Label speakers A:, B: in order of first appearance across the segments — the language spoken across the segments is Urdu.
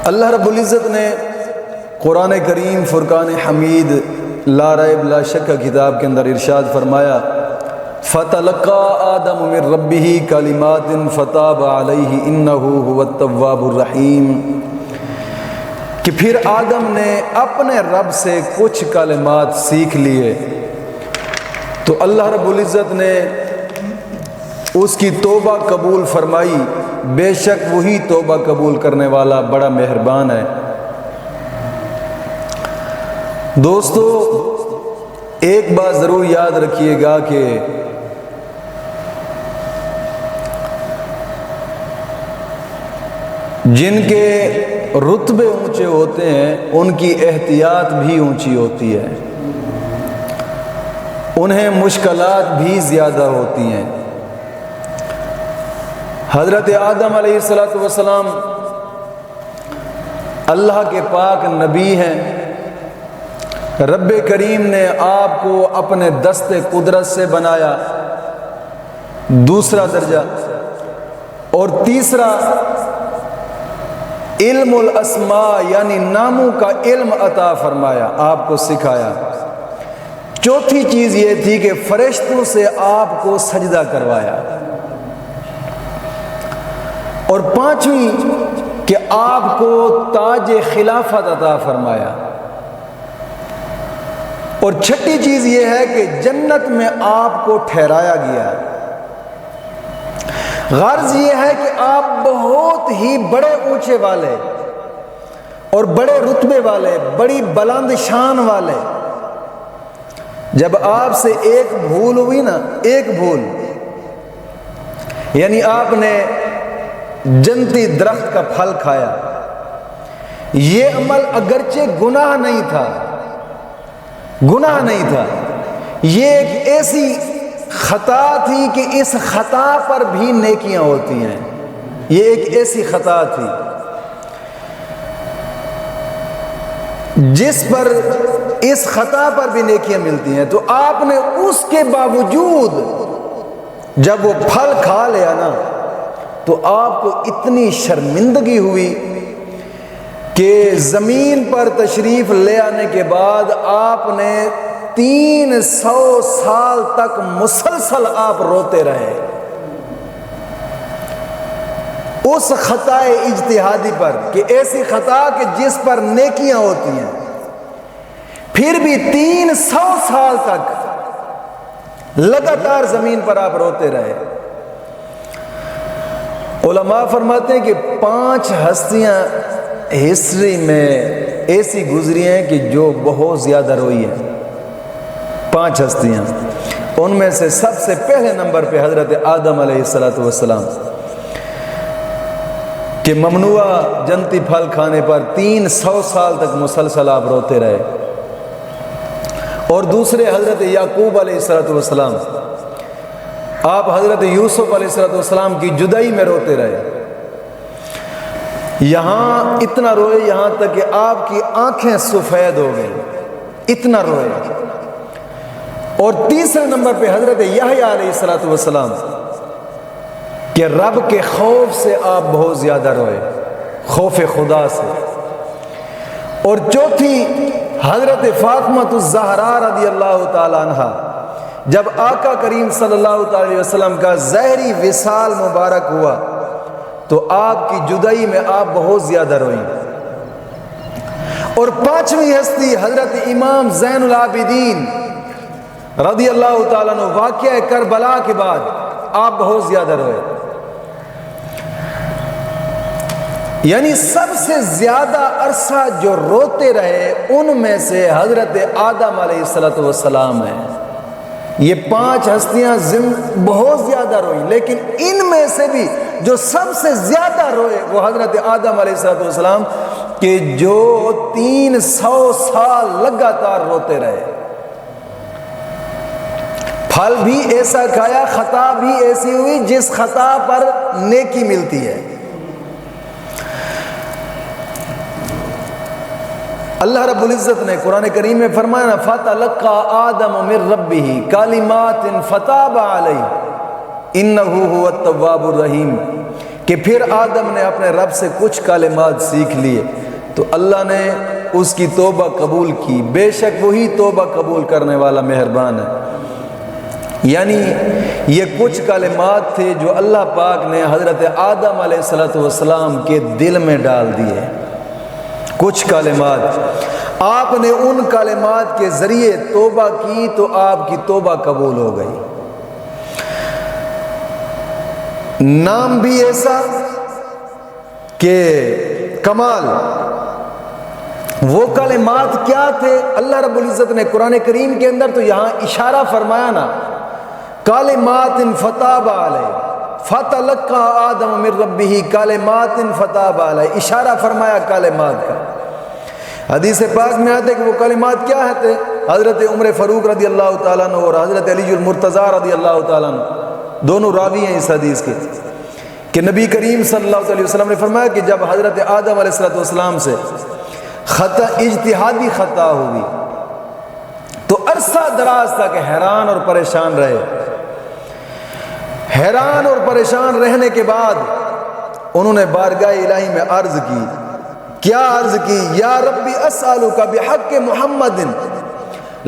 A: اللہ رب العزت نے قرآن کریم فرقان حمید لا ریب لا شک کتاب کے اندر ارشاد فرمایا فَتَلَقَّى آدَمُ مِن رَبِّهِ كَلِمَاتٍ فَتَابَ عَلَيْهِ إِنَّهُ هُوَ التَّوَّابُ الرَّحِيمُ کہ پھر آدم نے اپنے رب سے کچھ کلمات سیکھ لیے تو اللہ رب العزت نے اس کی توبہ قبول فرمائی، بے شک وہی توبہ قبول کرنے والا بڑا مہربان ہے۔ دوستو ایک بات ضرور یاد رکھیے گا کہ جن کے رتبے اونچے ہوتے ہیں ان کی احتیاط بھی اونچی ہوتی ہے، انہیں مشکلات بھی زیادہ ہوتی ہیں۔ حضرت آدم علیہ السلام اللہ کے پاک نبی ہیں، رب کریم نے آپ کو اپنے دست قدرت سے بنایا، دوسرا درجہ، اور تیسرا علم الاسماء یعنی ناموں کا علم عطا فرمایا، آپ کو سکھایا۔ چوتھی چیز یہ تھی کہ فرشتوں سے آپ کو سجدہ کروایا، اور پانچویں کہ آپ کو تاج خلافت عطا فرمایا، اور چھٹی چیز یہ ہے کہ جنت میں آپ کو ٹھہرایا گیا۔ غرض یہ ہے کہ آپ بہت ہی بڑے اونچے والے اور بڑے رتبے والے، بڑی بلند شان والے، جب آپ سے ایک بھول ہوئی نا، ایک بھول یعنی آپ نے جنتی درخت کا پھل کھایا، یہ عمل اگرچہ گناہ نہیں تھا، گناہ نہیں تھا، یہ ایک ایسی خطا تھی کہ اس خطا پر بھی نیکیاں ہوتی ہیں، یہ ایک ایسی خطا تھی جس پر اس خطا پر بھی نیکیاں ملتی ہیں، تو آپ نے اس کے باوجود جب وہ پھل کھا لیا نا تو آپ کو اتنی شرمندگی ہوئی کہ زمین پر تشریف لے آنے کے بعد آپ نے 300 سال تک مسلسل آپ روتے رہے اس خطا اجتہادی پر، کہ ایسی خطا کہ جس پر نیکیاں ہوتی ہیں، پھر بھی 300 سال تک لگاتار زمین پر آپ روتے رہے۔ علماء فرماتے ہیں کہ 5 ہستیاں ہسٹری میں ایسی گزری ہیں کہ جو بہت زیادہ روئی ہیں، 5 ہستیاں، ان میں سے سب سے پہلے نمبر پہ حضرت آدم علیہ السلام کہ ممنوع جنتی پھل کھانے پر 300 سال تک مسلسل آپ روتے رہے، اور دوسرے حضرت یعقوب علیہ السلام، آپ حضرت یوسف علیہ السلام کی جدائی میں روتے رہے، یہاں اتنا روئے یہاں تک کہ آپ کی آنکھیں سفید ہو گئیں، اتنا روئے۔ اور تیسرے نمبر پہ حضرت یحییٰ علیہ السلام کہ رب کے خوف سے آپ بہت زیادہ روئے، خوف خدا سے۔ اور چوتھی حضرت فاطمہ الزہرا رضی اللہ تعالی عنہ، جب آقا کریم صلی اللہ علیہ وسلم کا ظاہری وصال مبارک ہوا تو آپ کی جدائی میں آپ بہت زیادہ روئیں۔ اور 5ویں ہستی حضرت امام زین العابدین رضی اللہ تعالیٰ عنہ، واقعہ کربلا کے بعد آپ بہت زیادہ روئے، یعنی سب سے زیادہ عرصہ جو روتے رہے ان میں سے حضرت آدم علیہ السلام ہیں۔ یہ 5 ہستیاں بہت زیادہ روئی، لیکن ان میں سے بھی جو سب سے زیادہ روئے وہ حضرت آدم علیہ السلام کہ جو 300 سال لگاتار روتے رہے، پھل بھی ایسا کھایا، خطا بھی ایسی ہوئی جس خطا پر نیکی ملتی ہے۔ اللہ رب العزت نے قرآن کریم میں فرمایا فَتَلَقَّى آدَمُ مِن رَبِّهِ كَلِمَاتٍ فَتَابَ عَلَيْهِ إِنَّهُ هُوَ التَّوَّابُ الرَّحِيمُ کہ پھر آدم نے اپنے رب سے کچھ کلمات سیکھ لیے تو اللہ نے اس کی توبہ قبول کی، بے شک وہی توبہ قبول کرنے والا مہربان ہے۔ یعنی یہ کچھ کلمات تھے جو اللہ پاک نے حضرت آدم علیہ السلام کے دل میں ڈال دیے، کچھ کلمات، آپ نے ان کلمات کے ذریعے توبہ کی تو آپ کی توبہ قبول ہو گئی۔ نام بھی ایسا کہ کمال۔ وہ کلمات کیا تھے؟ اللہ رب العزت نے قرآن کریم کے اندر تو یہاں اشارہ فرمایا نا، کلمات فتاب علیہ فتلقى آدم من ربہ کلمات فتاب علیہ، اشارہ فرمایا کلمات کا۔ حدیث پاک میں آتے کہ وہ کلمات کیا ہے؟ حضرت عمر فاروق رضی اللہ تعالیٰ عنہ اور حضرت علی المرتضیٰ رضی اللہ تعالیٰ عنہ دونوں راوی ہیں اس حدیث کے، کہ نبی کریم صلی اللہ علیہ وسلم نے فرمایا کہ جب حضرت آدم علیہ السلام سے خطا، اجتہادی خطا ہوئی تو عرصہ دراز تک حیران اور پریشان رہے۔ حیران اور پریشان رہنے کے بعد انہوں نے بارگاہ الہی میں عرض کی، کیا عرض کی؟ یا ربی اسألک بحق محمد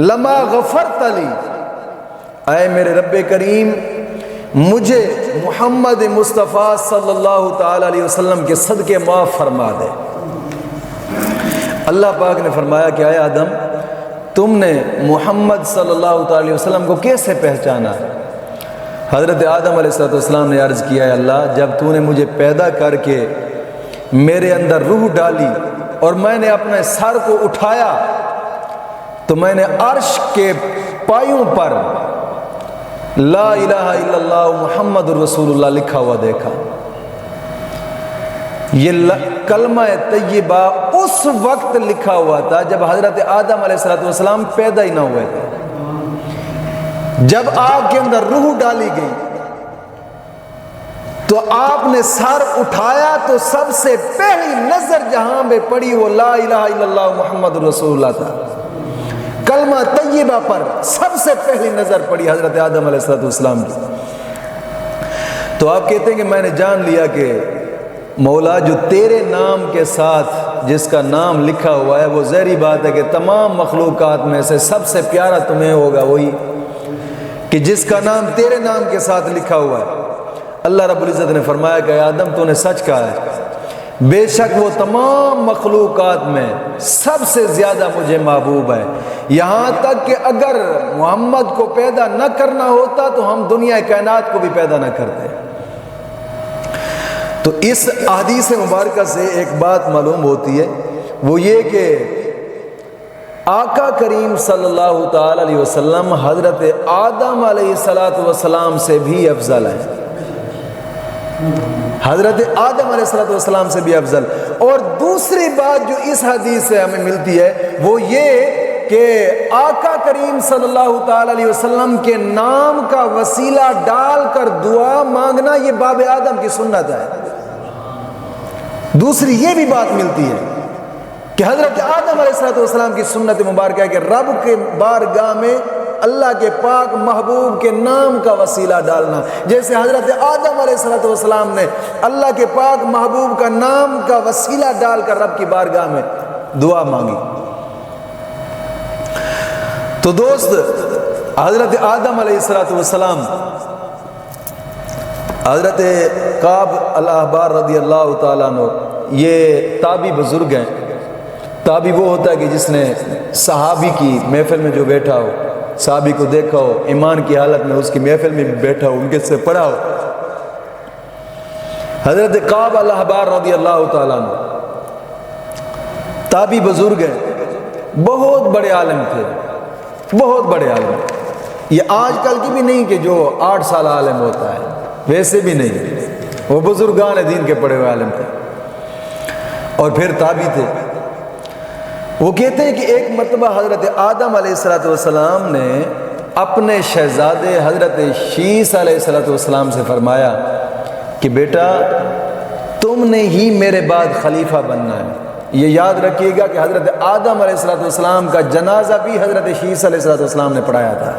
A: لما غفرت لی، اے میرے رب کریم مجھے محمد مصطفیٰ صلی اللہ تعالی علیہ وسلم کے صدقے معاف فرما دے۔ اللہ پاک نے فرمایا کہ اے آدم، تم نے محمد صلی اللہ تعالی علیہ وسلم کو کیسے پہچانا؟ حضرت آدم علیہ السلام نے عرض کیا، ہے اللہ، جب تو نے مجھے پیدا کر کے میرے اندر روح ڈالی اور میں نے اپنے سر کو اٹھایا تو میں نے عرش کے پایوں پر لا الہ الا اللہ محمد الرسول اللہ لکھا ہوا دیکھا۔ یہ کلمہ طیبہ اس وقت لکھا ہوا تھا جب حضرت آدم علیہ السلام پیدا ہی نہ ہوئے تھے۔ جب آگ کے اندر روح ڈالی گئی تو آپ نے سر اٹھایا تو سب سے پہلی نظر جہاں میں پڑی وہ لا الہ الا اللہ محمد الرسول اللہ تھا۔ کلمہ طیبہ پر سب سے پہلی نظر پڑی حضرت آدم علیہ السلام کی۔ تو آپ کہتے ہیں کہ میں نے جان لیا کہ مولا جو تیرے نام کے ساتھ جس کا نام لکھا ہوا ہے وہ ظاہری بات ہے کہ تمام مخلوقات میں سے سب سے پیارا تمہیں ہوگا وہی کہ جس کا نام تیرے نام کے ساتھ لکھا ہوا ہے۔ اللہ رب العزت نے فرمایا کہ آدم تو نے سچ کہا ہے، بے شک وہ تمام مخلوقات میں سب سے زیادہ مجھے محبوب ہے، یہاں تک کہ اگر محمد کو پیدا نہ کرنا ہوتا تو ہم دنیا کائنات کو بھی پیدا نہ کرتے۔ تو اس حدیث مبارکہ سے ایک بات معلوم ہوتی ہے، وہ یہ کہ آقا کریم صلی اللہ تعالی علیہ وسلم حضرت آدم علیہ السلام سے بھی افضل ہیں، حضرت آدم علیہ السلام سے بھی افضل۔ اور دوسری بات جو اس حدیث سے ہمیں ملتی ہے وہ یہ کہ آقا کریم صلی اللہ تعالی علیہ وسلم کے نام کا وسیلہ ڈال کر دعا مانگنا یہ باب آدم کی سنت ہے۔ دوسری یہ بھی بات ملتی ہے کہ حضرت آدم علیہ السلام کی سنت مبارکہ ہے کہ رب کے بارگاہ میں اللہ کے پاک محبوب کے نام کا وسیلہ ڈالنا، جیسے حضرت آدم علیہ السلام نے اللہ کے پاک محبوب کا نام کا وسیلہ ڈال کر رب کی بارگاہ میں دعا مانگی۔ تو دوست، حضرت آدم علیہ السلام حضرت کعب الاحبار رضی اللہ تعالیٰ عنہ یہ تابعی بزرگ ہیں۔ تابعی وہ ہوتا ہے کہ جس نے صحابی کی محفل میں جو بیٹھا ہو، صحابی کو دیکھا ہو، ایمان کی حالت میں اس کی محفل میں بھی بیٹھا ہو، ان کے سے پڑھا ہو۔ حضرت کعب الاحبار رضی اللہ تعالیٰ عنہ تابعی بزرگ ہیں، بہت بڑے عالم تھے، بہت بڑے عالم۔ یہ آج کل کی بھی نہیں کہ جو 8 سال عالم ہوتا ہے، ویسے بھی نہیں، وہ بزرگان دین کے پڑھے ہوئے عالم تھے اور پھر تابعی تھے۔ وہ کہتے ہیں کہ ایک مرتبہ حضرت آدم علیہ السلام نے اپنے شہزادے حضرت شیس علیہ السلام سے فرمایا کہ بیٹا تم نے ہی میرے بعد خلیفہ بننا ہے۔ یہ یاد رکھیے گا کہ حضرت آدم علیہ السلام کا جنازہ بھی حضرت شیس علیہ السلام نے پڑھایا تھا،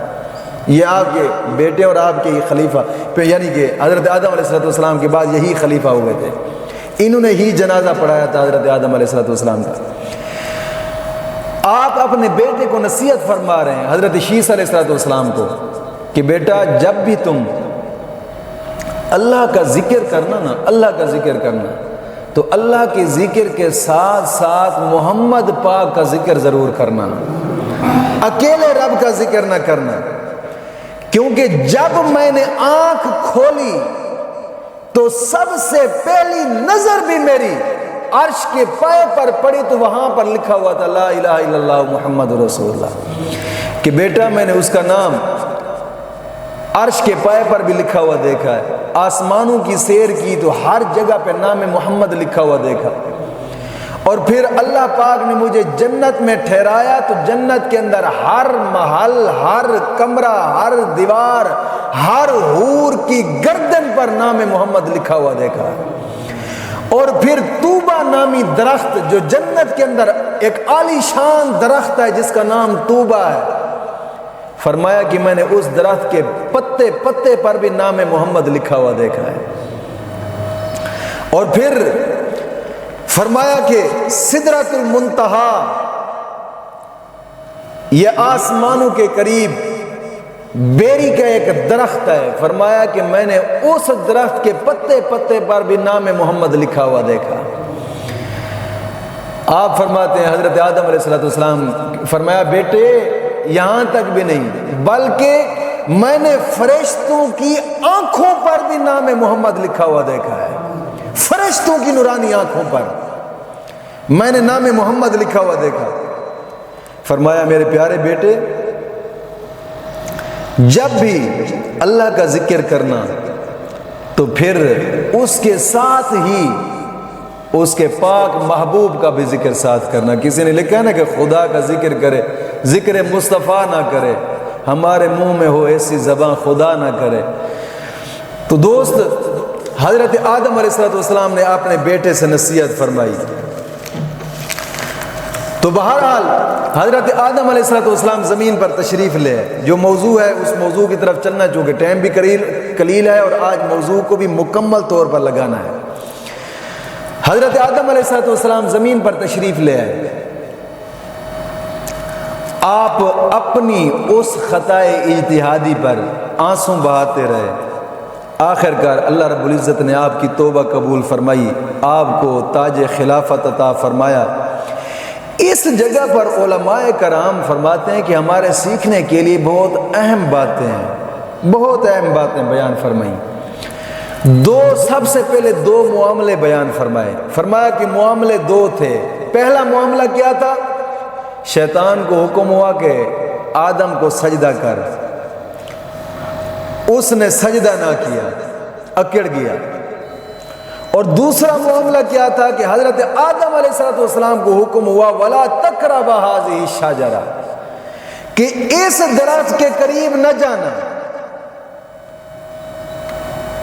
A: یہ آپ کے بیٹے اور آپ کے خلیفہ یعنی کہ حضرت آدم علیہ السلام کے بعد یہی خلیفہ ہوئے تھے، انہوں نے ہی جنازہ پڑھایا تھا حضرت آدم علیہ السلام کا۔ آپ اپنے بیٹے کو نصیحت فرما رہے ہیں حضرت شیس علیہ السلام کو کہ بیٹا جب بھی تم اللہ کا ذکر کرنا نا، اللہ کا ذکر کرنا، تو اللہ کے ذکر کے ساتھ ساتھ محمد پاک کا ذکر ضرور کرنا، اکیلے رب کا ذکر نہ کرنا، کیونکہ جب میں نے آنکھ کھولی تو سب سے پہلی نظر بھی میری عرش کے پائے پر پڑی، تو وہاں پر لکھا ہوا تھا لا الہ الا اللہ محمد رسول اللہ، کہ بیٹا میں نے اس کا نام عرش کے پائے پر بھی لکھا ہوا دیکھا ہے، آسمانوں کی سیر کی تو ہر جگہ پہ نام محمد لکھا ہوا دیکھا، اور پھر اللہ پاک نے مجھے جنت میں ٹھہرایا تو جنت کے اندر ہر محل، ہر کمرہ، ہر دیوار، ہر حور کی گردن پر نام محمد لکھا ہوا دیکھا، اور پھر طوبہ نامی درخت جو جنت کے اندر ایک عالی شان درخت ہے جس کا نام طوبہ ہے، فرمایا کہ میں نے اس درخت کے پتے پتے پر بھی نام محمد لکھا ہوا دیکھا ہے، اور پھر فرمایا کہ سدرۃ المنتہا یہ آسمانوں کے قریب بیری کا ایک درخت ہے، فرمایا کہ میں نے اس درخت کے پتے پتے پر بھی نام محمد لکھا ہوا دیکھا۔ آپ فرماتے ہیں حضرت آدم علیہ السلام فرمایا بیٹے یہاں تک بھی نہیں، بلکہ میں نے فرشتوں کی آنکھوں پر بھی نام محمد لکھا ہوا دیکھا ہے، فرشتوں کی نورانی آنکھوں پر میں نے نام محمد لکھا ہوا دیکھا۔ فرمایا میرے پیارے بیٹے جب بھی اللہ کا ذکر کرنا تو پھر اس کے ساتھ ہی اس کے پاک محبوب کا بھی ذکر ساتھ کرنا۔ کسی نے لکھا ہے نا کہ خدا کا ذکر کرے ذکر مصطفیٰ نہ کرے، ہمارے منہ میں ہو ایسی زبان خدا نہ کرے۔ تو دوست حضرت آدم علیہ السلام نے اپنے بیٹے سے نصیحت فرمائی، تو بہرحال حضرت آدم علیہ السلام زمین پر تشریف لے، جو موضوع ہے اس موضوع کی طرف چلنا چونکہ ٹائم بھی قلیل ہے اور آج موضوع کو بھی مکمل طور پر لگانا ہے۔ حضرت آدم علیہ السلام زمین پر تشریف لے آئے، آپ اپنی اس خطائے اجتہادی پر آنسو بہاتے رہے، آخر کار اللہ رب العزت نے آپ کی توبہ قبول فرمائی، آپ کو تاج خلافت عطا فرمایا۔ اس جگہ پر علماء کرام فرماتے ہیں کہ ہمارے سیکھنے کے لیے بہت اہم باتیں ہیں، بہت اہم باتیں بیان فرمائیں۔ سب سے پہلے دو معاملے بیان فرمائے، فرمایا کہ معاملے دو تھے۔ پہلا معاملہ کیا تھا؟ شیطان کو حکم ہوا کہ آدم کو سجدہ کر، اس نے سجدہ نہ کیا، اکڑ گیا۔ اور دوسرا معاملہ کیا تھا کہ حضرت آدم علیہ السلام کو حکم ہوا وَلَا تَقْرَبَ هَٰذِهِ الشَّجَرَةَ کہ اس درخت کے قریب نہ جانا۔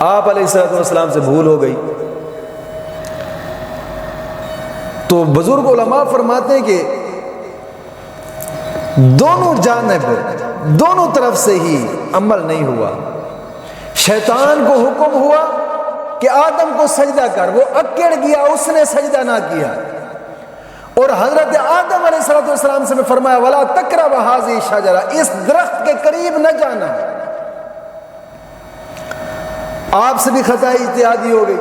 A: آپ علیہ السلام سے بھول ہو گئی، تو بزرگ علماء فرماتے ہیں کہ دونوں جانب دونوں طرف سے ہی عمل نہیں ہوا۔ شیطان کو حکم ہوا کہ آدم کو سجدہ کر، وہ اکڑ گیا، اس نے سجدہ نہ کیا۔ اور حضرت آدم علیہ السلام سے فرمایا وَلَا تَقْرَبَ هَٰذِهِ الشَّجَرَةَ اس درخت کے قریب نہ جانا۔ آپ سے بھی خطا اجتہادی ہو گئی،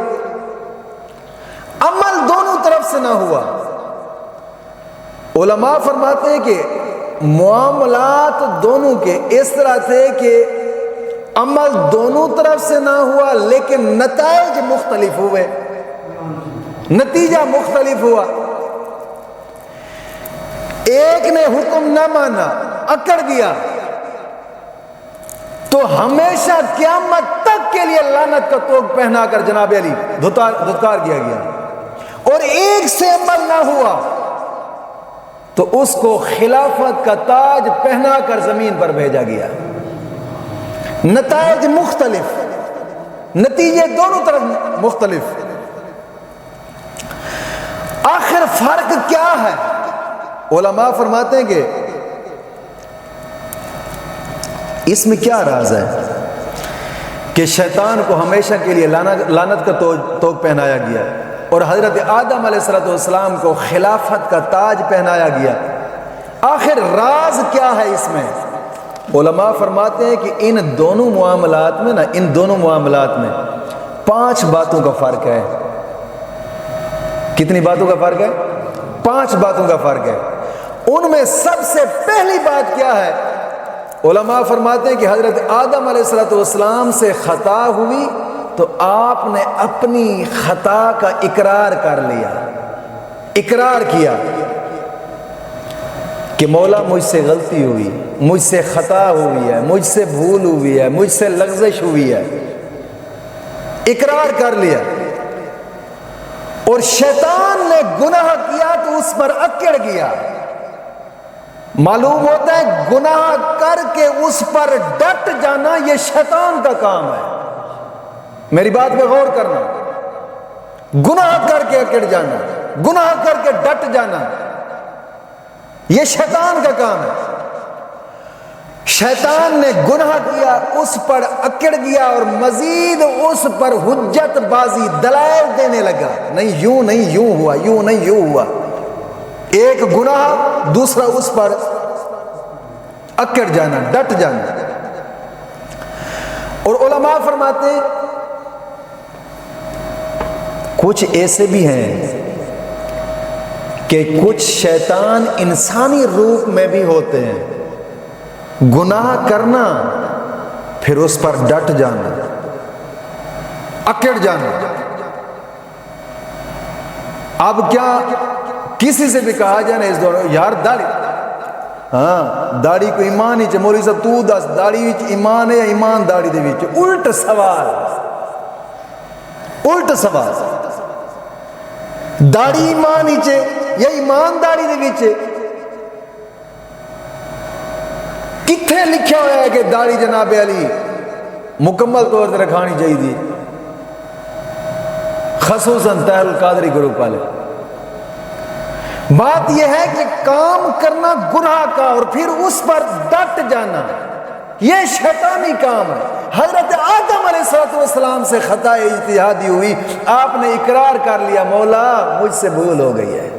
A: عمل دونوں طرف سے نہ ہوا۔ علماء فرماتے ہیں کہ معاملات دونوں کے اس طرح تھے کہ عمل دونوں طرف سے نہ ہوا لیکن نتائج مختلف ہوئے، نتیجہ مختلف ہوا۔ ایک نے حکم نہ مانا، اکڑ گیا، تو ہمیشہ قیامت تک کے لیے لعنت کا توگ پہنا کر جناب علی دھتکار کیا گیا۔ اور ایک سے عمل نہ ہوا تو اس کو خلافت کا تاج پہنا کر زمین پر بھیجا گیا۔ نتائج مختلف، نتیجے دونوں طرف مختلف۔ آخر فرق کیا ہے؟ علماء فرماتے ہیں کہ اس میں کیا راز ہے کہ شیطان کو ہمیشہ کے لیے لعنت کا توق پہنایا گیا اور حضرت آدم علیہ السلام کو خلافت کا تاج پہنایا گیا؟ آخر راز کیا ہے اس میں؟ علماء فرماتے ہیں کہ ان دونوں معاملات میں 5 باتوں کا فرق ہے۔ کتنی باتوں کا فرق ہے؟ 5 باتوں کا فرق ہے۔ ان میں سب سے پہلی بات کیا ہے؟ علماء فرماتے ہیں کہ حضرت آدم علیہ السلام سے خطا ہوئی تو آپ نے اپنی خطا کا اقرار کر لیا، اقرار کیا کہ مولا مجھ سے غلطی ہوئی، مجھ سے خطا ہوئی ہے، مجھ سے بھول ہوئی ہے، مجھ سے لغزش ہوئی ہے، اقرار کر لیا۔ اور شیطان نے گناہ کیا تو اس پر اکڑ گیا۔ معلوم ہوتا ہے گناہ کر کے اس پر ڈٹ جانا یہ شیطان کا کام ہے۔ میری بات پہ غور کرنا، گناہ کر کے اکڑ جانا، گناہ کر کے ڈٹ جانا یہ شیطان کا کام ہے۔ شیطان نے گناہ کیا، اس پر اکڑ گیا اور مزید اس پر حجت بازی دلائل دینے لگا، نہیں یوں نہیں یوں ہوا، یوں نہیں یوں ہوا۔ ایک گناہ، دوسرا اس پر اکڑ جانا، ڈٹ جانا۔ اور علماء فرماتے ہیں کچھ ایسے بھی ہیں کہ کچھ شیطان انسانی روپ میں بھی ہوتے ہیں، گناہ کرنا پھر اس پر ڈٹ جانا، اکڑ جانا۔ اب کیا کسی سے بھی کہا جائے نا اس دور یار داڑھی، ہاں داڑھی کو ایمان ہی چ مولوی صاحب تو دس داڑھی وچ ایمان ہے یا ایمان داڑھی دے وچ؟ الٹ سوال، الٹ سوال، داڑھی ایمان ہی چ یا ایمان داڑھی دے وچ؟ کتھے لکھیا ہوا ہے کہ داڑھی جناب علی مکمل طور پر رکھانی چاہیے، خصوصاً تحل القادری گروپ والے؟ بات یہ ہے کہ کام کرنا گناہ کا اور پھر اس پر ڈٹ جانا یہ شیطانی کام ہے۔ حضرت آدم علیہ السلام سے خطا اجتہادی ہوئی، آپ نے اقرار کر لیا مولا مجھ سے بھول ہو گئی ہے،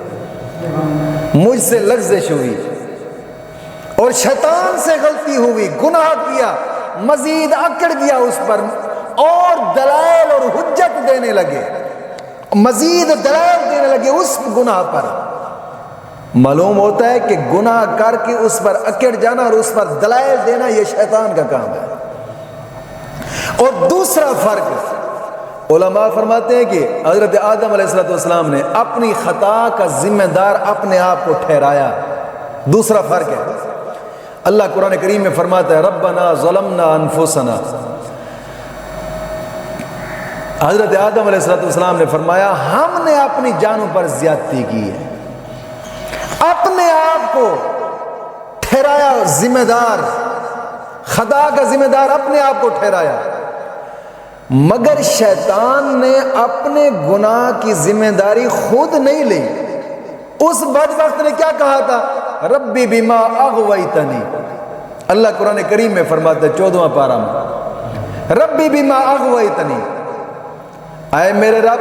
A: مجھ سے لغزش ہوئی، اور شیطان سے غلطی ہوئی، گناہ کیا، مزید اکڑ گیا اس پر اور دلائل اور حجت دینے لگے، مزید دلائل دینے لگے اس گناہ پر۔ معلوم ہوتا ہے کہ گناہ کر کے اس پر اکڑ جانا اور اس پر دلائل دینا یہ شیطان کا کام ہے۔ اور دوسرا فرق علماء فرماتے ہیں کہ حضرت آدم علیہ السلام نے اپنی خطا کا ذمہ دار اپنے آپ کو ٹھہرایا۔ دوسرا فرق ہے، اللہ قرآن کریم میں فرماتا ہے ربنا ظلمنا انفسنا، حضرت آدم علیہ السلام نے فرمایا ہم نے اپنی جانوں پر زیادتی کی ہے، اپنے آپ کو ٹھہرایا ذمہ دار، خطا کا ذمہ دار اپنے آپ کو ٹھہرایا۔ مگر شیطان نے اپنے گناہ کی ذمہ داری خود نہیں لی۔ اس بدبخت نے کیا کہا تھا؟ ربی بما اغویتنی، اللہ قرآن کریم میں فرماتا ہے 14واں پارہ میں، ربی بما اغویتنی، اے میرے رب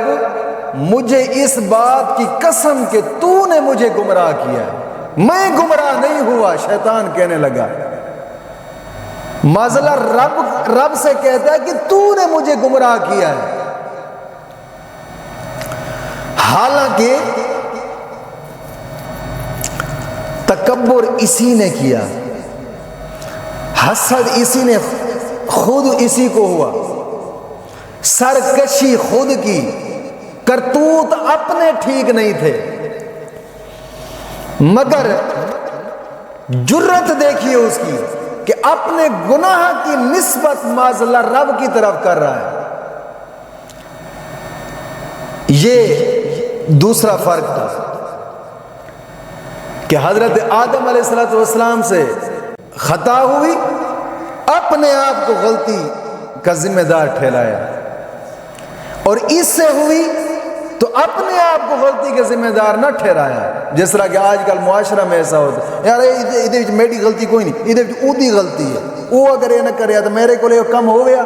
A: مجھے اس بات کی قسم کہ تو نے مجھے گمراہ کیا ہے، میں گمراہ نہیں ہوا۔ شیطان کہنے لگا معذلہ رب سے کہتا ہے کہ تو نے مجھے گمراہ کیا ہے، حالانکہ تکبر اسی نے کیا، حسد اسی نے خود اسی کو ہوا، سرکشی خود کی، کرتوت اپنے ٹھیک نہیں تھے، مگر جرت دیکھیے اس کی کہ اپنے گناہ کی نسبت معاذ اللہ رب کی طرف کر رہا ہے۔ یہ دوسرا فرق تھا کہ حضرت آدم علیہ السلام سے خطا ہوئی، اپنے آپ کو غلطی کا ذمہ دار ٹھہرایا، اور اس سے ہوئی تو اپنے آپ کو غلطی کے ذمہ دار نہ ٹھہرایا، جس طرح کہ آج کل معاشرہ میں ایسا ہوتا ہے، یار یہ میری غلطی کوئی نہیں، یہ اودی غلطی ہے، وہ اگر یہ نہ کریا تو میرے کو کم ہو گیا،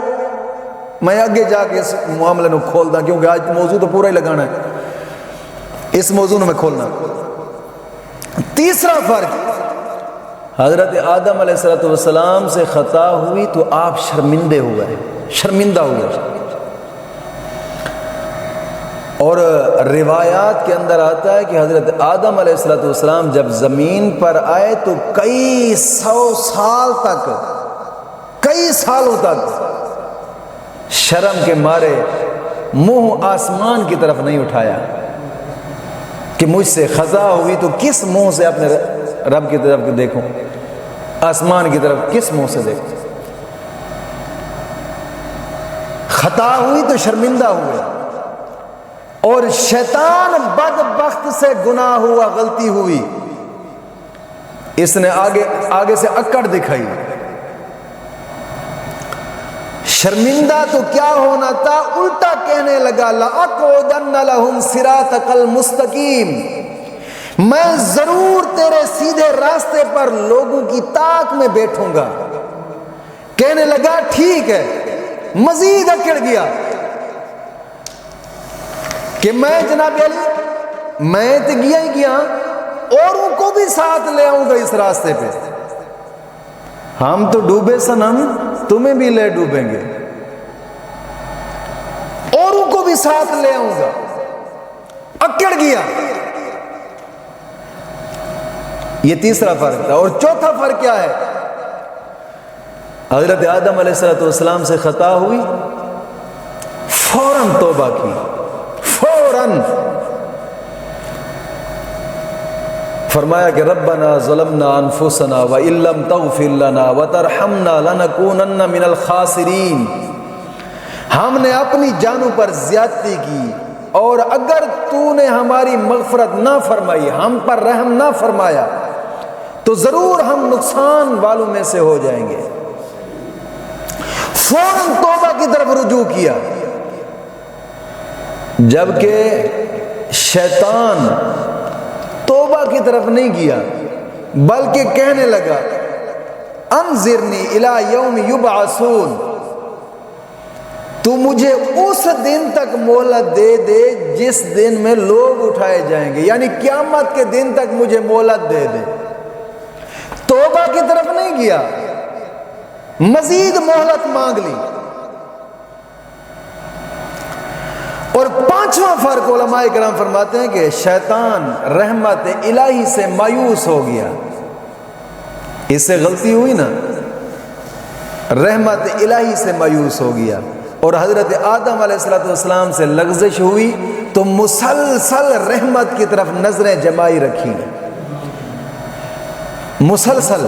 A: میں آگے جا کے اس معاملے کو کھول دا، کیونکہ آج موضوع تو پورا ہی لگانا ہے، اس موضوع میں کھولنا۔ تیسرا فرق، حضرت آدم علیہ السلام سے خطا ہوئی تو آپ شرمندہ ہوئے، اور روایات کے اندر آتا ہے کہ حضرت آدم علیہ السلام جب زمین پر آئے تو کئی سالوں تک شرم کے مارے منہ آسمان کی طرف نہیں اٹھایا کہ مجھ سے خطا ہوئی تو کس منہ سے اپنے رب کی طرف دیکھوں، آسمان کی طرف کس منہ سے دیکھوں۔ خطا ہوئی تو شرمندہ ہوئے، اور شیطان بدبخت سے گناہ ہوا، غلطی ہوئی، اس نے آگے سے اکڑ دکھائی۔ شرمندہ تو کیا ہونا تھا، الٹا کہنے لگا لَأَقْعُدَنَّ لَهُمْ صِرَاطَكَ الْمُسْتَقِيمَ، میں ضرور تیرے سیدھے راستے پر لوگوں کی طاق میں بیٹھوں گا۔ کہنے لگا ٹھیک ہے، مزید اکڑ گیا کہ میں جناب علی میں تو گیا اوروں کو بھی ساتھ لے آؤں گا اس راستے پہ، ہم تو ڈوبے صنم تمہیں بھی لے ڈوبیں گے، اوروں کو بھی ساتھ لے آؤں گا، اکڑ گیا۔ یہ تیسرا فرق تھا۔ اور چوتھا فرق کیا ہے، حضرت آدم علیہ السلام سے خطا ہوئی، فوراً توبہ کی، فوراً فرمایا کہ ربنا ظلمنا انفسنا وان لم تغفر لنا وترحمنا لنکونن من الخاسرین، ہم نے اپنی جانوں پر زیادتی کی، اور اگر تو نے ہماری مغفرت نہ فرمائی، ہم پر رحم نہ فرمایا، تو ضرور ہم نقصان والوں میں سے ہو جائیں گے۔ فوراً توبہ کی طرف رجوع کیا، جبکہ شیطان توبہ کی طرف نہیں گیا، بلکہ کہنے لگا انظرنی الی یوم یبعثون، تو مجھے اس دن تک مہلت دے دے جس دن میں لوگ اٹھائے جائیں گے، یعنی قیامت کے دن تک مجھے مہلت دے دے۔ توبہ کی طرف نہیں گیا، مزید مہلت مانگ لی۔ اور پانچواں فرق علماء کرام فرماتے ہیں کہ شیطان رحمت الہی سے مایوس ہو گیا، اس سے غلطی ہوئی نا، رحمت الہی سے مایوس ہو گیا، اور حضرت آدم علیہ السلام سے لغزش ہوئی تو مسلسل رحمت کی طرف نظریں جمائی رکھی، مسلسل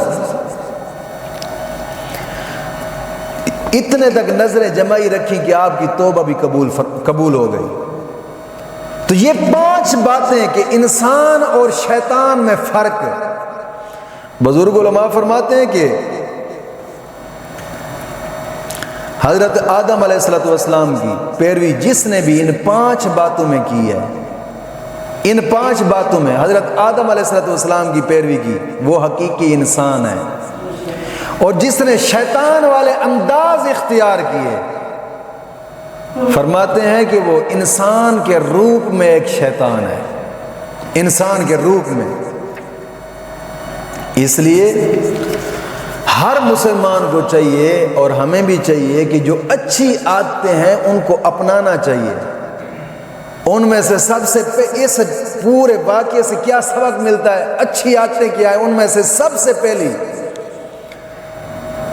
A: اتنے تک نظریں جمائی رکھی کہ آپ کی توبہ بھی قبول ہو گئی۔ تو یہ 5 باتیں کہ انسان اور شیطان میں فرق ہے۔ بزرگ علماء فرماتے ہیں کہ حضرت آدم علیہ السلام کی پیروی جس نے بھی ان 5 باتوں میں کی ہے، ان 5 باتوں میں حضرت آدم علیہ السلام کی پیروی کی، وہ حقیقی انسان ہے، اور جس نے شیطان والے انداز اختیار کیے، فرماتے ہیں کہ وہ انسان کے روپ میں ایک شیطان ہے، انسان کے روپ میں۔ اس لیے ہر مسلمان کو چاہیے اور ہمیں بھی چاہیے کہ جو اچھی عادتیں ہیں ان کو اپنانا چاہیے۔ ان میں سے سب سے اس پورے واقعے سے کیا سبق ملتا ہے، اچھی عادتیں کیا ہے، ان میں سے سب سے پہلی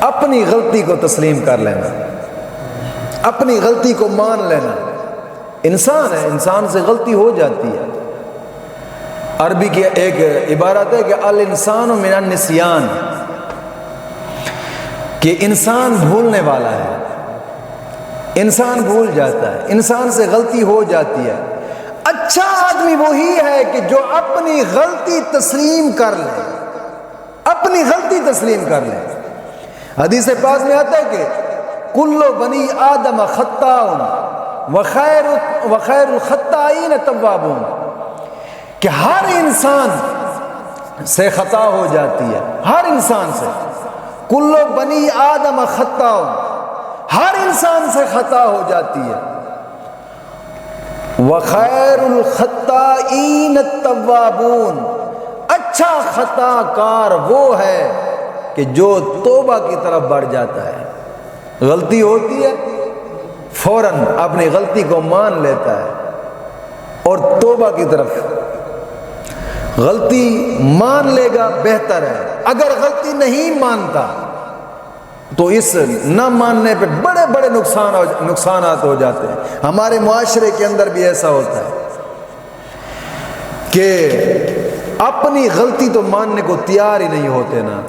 A: اپنی غلطی کو تسلیم کر لینا، اپنی غلطی کو مان لینا۔ انسان ہے، انسان سے غلطی ہو جاتی ہے۔ عربی کی ایک عبارت ہے کہ الانسان من النسیان، کہ انسان بھولنے والا ہے، انسان بھول جاتا ہے، انسان سے غلطی ہو جاتی ہے۔ اچھا آدمی وہی ہے کہ جو اپنی غلطی تسلیم کر لے، اپنی غلطی تسلیم کر لے۔ حدیث پاک میں آتا ہے کہ کل بنی آدم خطاؤن وخیر الخطائین توابون، کہ ہر انسان سے خطا ہو جاتی ہے، ہر انسان سے، کل بنی آدم خطاء، ہر انسان سے خطا ہو جاتی ہے، وخیر الخطائین التوابون، اچھا خطا کار وہ ہے کہ جو توبہ کی طرف بڑھ جاتا ہے، غلطی ہوتی ہے فوراً اپنی غلطی کو مان لیتا ہے اور توبہ کی طرف، غلطی مان لے گا بہتر ہے، اگر غلطی نہیں مانتا تو اس نہ ماننے پہ بڑے بڑے نقصانات ہو جاتے ہیں۔ ہمارے معاشرے کے اندر بھی ایسا ہوتا ہے کہ اپنی غلطی تو ماننے کو تیار ہی نہیں ہوتے نا،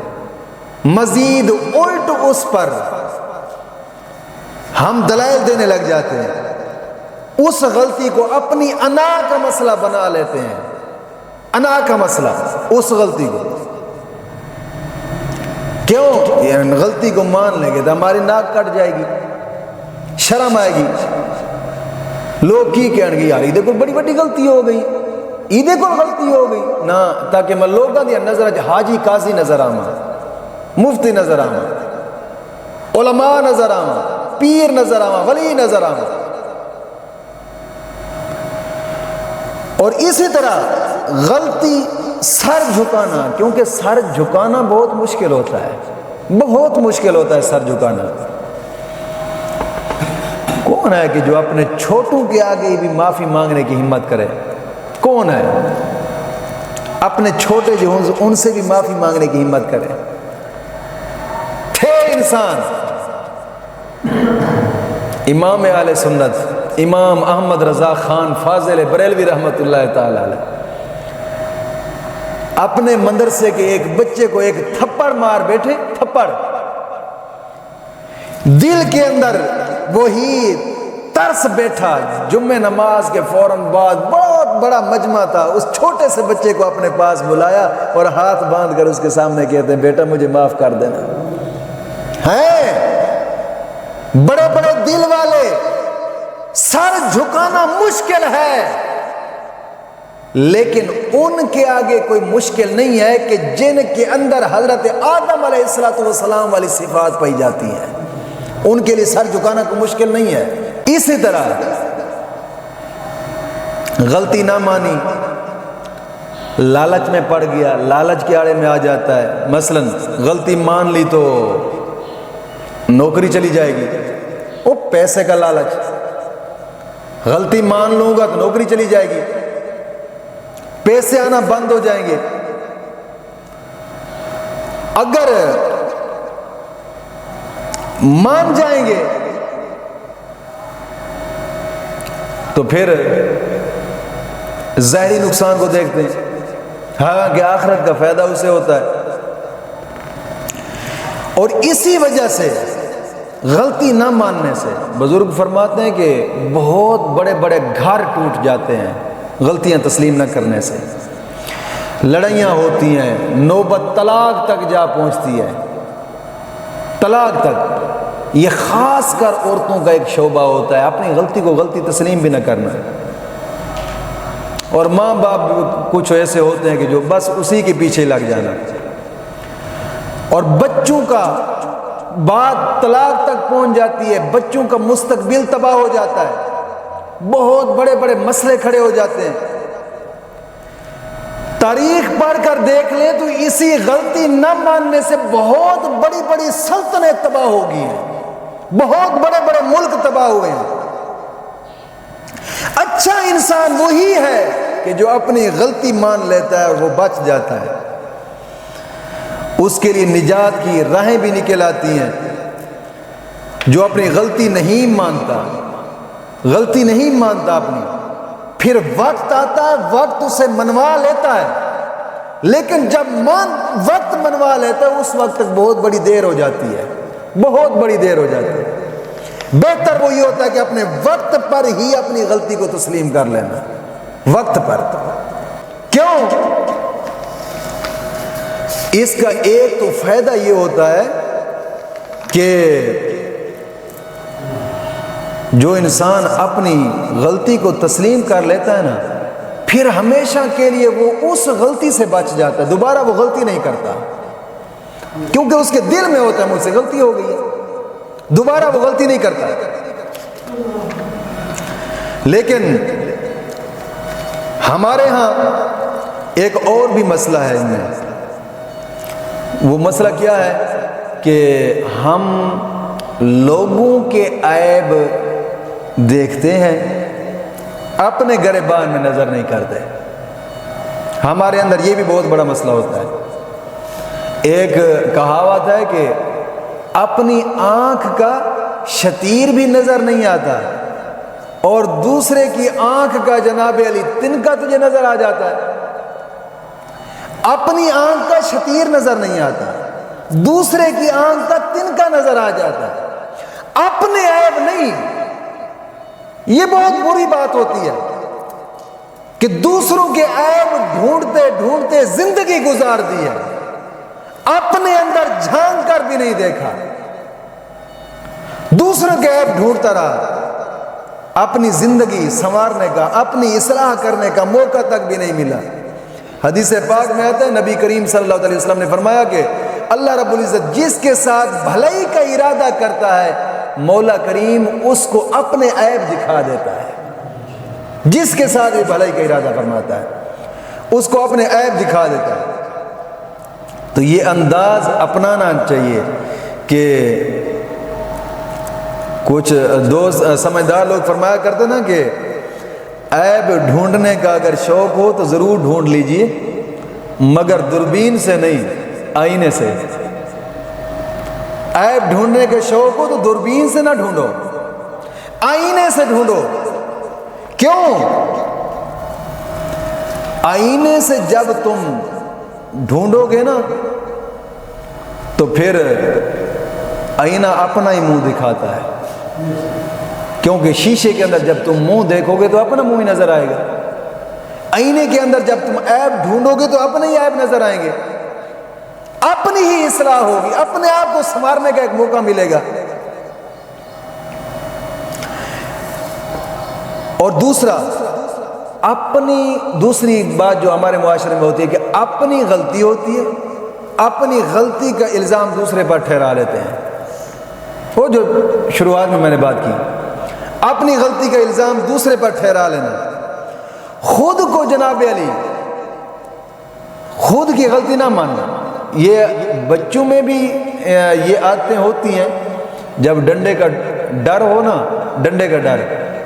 A: مزید الٹ اس پر ہم دلائل دینے لگ جاتے ہیں، اس غلطی کو اپنی انا کا مسئلہ بنا لیتے ہیں، انا کا مسئلہ اس غلطی کو، کیوں؟ غلطی کو مان لیں گے تو ہماری ناک کٹ جائے گی، شرم آئے گی، لوگ کی کہنے گے یار ایدے کو بڑی بڑی غلطی ہو گئی، ایدے کو غلطی ہو گئی نا، تاکہ میں لوگاں دی نظر حاجی قاضی نظر آواں، مفتی نظر آواں، علماء نظر آواں، پیر نظر آواں، ولی نظر آواں۔ اور اسی طرح غلطی سر جھکانا، کیونکہ سر جھکانا بہت مشکل ہوتا ہے، بہت مشکل ہوتا ہے سر جھکانا۔ کون ہے کہ جو اپنے چھوٹوں کے آگے بھی معافی مانگنے کی ہمت کرے؟ کون ہے اپنے چھوٹے جو ان سے بھی معافی مانگنے کی ہمت کرے؟ تھے انسان امام اہل سنت امام احمد رضا خان فاضل بریلوی رحمۃ اللہ تعالی علیہ، اپنے مدرسے کے ایک بچے کو ایک تھپڑ مار بیٹھے، تھپڑ، دل کے اندر وہی ترس بیٹھا، جمعہ نماز کے فوراً بعد بہت بڑا مجمع تھا، اس چھوٹے سے بچے کو اپنے پاس بلایا اور ہاتھ باندھ کر اس کے سامنے کہتے ہیں بیٹا مجھے معاف کر دینا۔ ہیں بڑے بڑے دل والے، سر جھکانا مشکل ہے، لیکن ان کے آگے کوئی مشکل نہیں ہے کہ جن کے اندر حضرت آدم علیہ السلام والی صفات پائی جاتی ہیں، ان کے لیے سر جھکانا کوئی مشکل نہیں ہے۔ اسی طرح غلطی نہ مانی، لالچ میں پڑ گیا، لالچ کے آڑے میں آ جاتا ہے، مثلا غلطی مان لی تو نوکری چلی جائے گی، وہ پیسے کا لالچ، غلطی مان لوں گا تو نوکری چلی جائے گی، پیسے آنا بند ہو جائیں گے، اگر مان جائیں گے تو پھر ظاہری نقصان کو دیکھتے ہیں، حالانکہ آخرت کا فائدہ اسے ہوتا ہے۔ اور اسی وجہ سے غلطی نہ ماننے سے بزرگ فرماتے ہیں کہ بہت بڑے بڑے گھر ٹوٹ جاتے ہیں، غلطیاں تسلیم نہ کرنے سے، لڑائیاں ہوتی ہیں، نوبت طلاق تک جا پہنچتی ہے، طلاق تک۔ یہ خاص کر عورتوں کا ایک شعبہ ہوتا ہے، اپنی غلطی کو غلطی تسلیم بھی نہ کرنا، اور ماں باپ کچھ ایسے ہوتے ہیں کہ جو بس اسی کے پیچھے لگ جانا، اور بچوں کا بات طلاق تک پہنچ جاتی ہے، بچوں کا مستقبل تباہ ہو جاتا ہے، بہت بڑے بڑے مسئلے کھڑے ہو جاتے ہیں۔ تاریخ پڑھ کر دیکھ لیں تو اسی غلطی نہ ماننے سے بہت بڑی بڑی سلطنتیں تباہ ہو گئی ہیں، بہت بڑے بڑے ملک تباہ ہوئے ہیں۔ اچھا انسان وہی ہے کہ جو اپنی غلطی مان لیتا ہے اور وہ بچ جاتا ہے، اس کے لیے نجات کی راہیں بھی نکل آتی ہیں۔ جو اپنی غلطی نہیں مانتا، غلطی نہیں مانتا اپنی، پھر وقت آتا ہے، وقت اسے منوا لیتا ہے، لیکن جب وقت منوا لیتا ہے اس وقت تک بہت بڑی دیر ہو جاتی ہے، بہت بڑی دیر ہو جاتی ہے۔ بہتر وہی ہوتا ہے کہ اپنے وقت پر ہی اپنی غلطی کو تسلیم کر لینا، وقت پر۔ کیوں؟ اس کا ایک تو فائدہ یہ ہوتا ہے کہ جو انسان اپنی غلطی کو تسلیم کر لیتا ہے نا، پھر ہمیشہ کے لیے وہ اس غلطی سے بچ جاتا ہے، دوبارہ وہ غلطی نہیں کرتا، کیونکہ اس کے دل میں ہوتا ہے مجھ سے غلطی ہو گئی ہے، دوبارہ وہ غلطی نہیں کرتا۔ لیکن ہمارے ہاں ایک اور بھی مسئلہ ہے ان میں۔ وہ مسئلہ کیا ہے کہ ہم لوگوں کے عیب دیکھتے ہیں، اپنے گریبان میں نظر نہیں کرتے۔ ہمارے اندر یہ بھی بہت بڑا مسئلہ ہوتا ہے۔ ایک کہاوت ہے کہ اپنی آنکھ کا شتیر بھی نظر نہیں آتا، اور دوسرے کی آنکھ کا جناب علی تنکا تجھے نظر آ جاتا ہے۔ اپنی آنکھ کا شتیر نظر نہیں آتا، دوسرے کی آنکھ کا تنکا نظر آ جاتا ہے، اپنے عیب نہیں۔ یہ بہت بری بات ہوتی ہے کہ دوسروں کے عیب ڈھونڈتے ڈھونڈتے زندگی گزار دی ہے، اپنے اندر جھانک کر بھی نہیں دیکھا، دوسروں کے عیب ڈھونڈتا رہا، اپنی زندگی سنوارنے کا، اپنی اصلاح کرنے کا موقع تک بھی نہیں ملا۔ حدیث پاک میں آتا ہے، نبی کریم صلی اللہ علیہ وسلم نے فرمایا کہ اللہ رب العزت جس کے ساتھ بھلائی کا ارادہ کرتا ہے، مولا کریم اس کو اپنے عیب دکھا دیتا ہے۔ جس کے ساتھ یہ بھلائی کا ارادہ فرماتا ہے اس کو اپنے عیب دکھا دیتا ہے۔ تو یہ انداز اپنانا چاہیے کہ کچھ دوست سمجھدار لوگ فرمایا کرتے نا کہ عیب ڈھونڈنے کا اگر شوق ہو تو ضرور ڈھونڈ لیجئے، مگر دوربین سے نہیں، آئینے سے۔ عیب ڈھونڈنے کا شوق ہو تو دوربین سے نہ ڈھونڈو، آئینے سے ڈھونڈو۔ کیوں؟ آئینے سے جب تم ڈھونڈو گے نا تو پھر آئینہ اپنا ہی منہ دکھاتا ہے، کیونکہ شیشے کے اندر جب تم منہ دیکھو گے تو اپنا منہ ہی نظر آئے گا، آئینے کے اندر جب تم عیب ڈھونڈو گے تو اپنے ہی عیب نظر آئیں گے، اپنی ہی اصلاح ہوگی، اپنے آپ کو سنوارنے کا ایک موقع ملے گا۔ اور دوسری بات جو ہمارے معاشرے میں ہوتی ہے کہ اپنی غلطی ہوتی ہے، اپنی غلطی کا الزام دوسرے پر ٹھہرا لیتے ہیں۔ وہ جو شروعات میں نے بات کی، اپنی غلطی کا الزام دوسرے پر ٹھہرا لینا، خود کو جناب علی خود کی غلطی نہ ماننا۔ یہ بچوں میں بھی یہ عادتیں ہوتی ہیں، جب ڈنڈے کا ڈر ہو نا، ڈنڈے کا ڈر،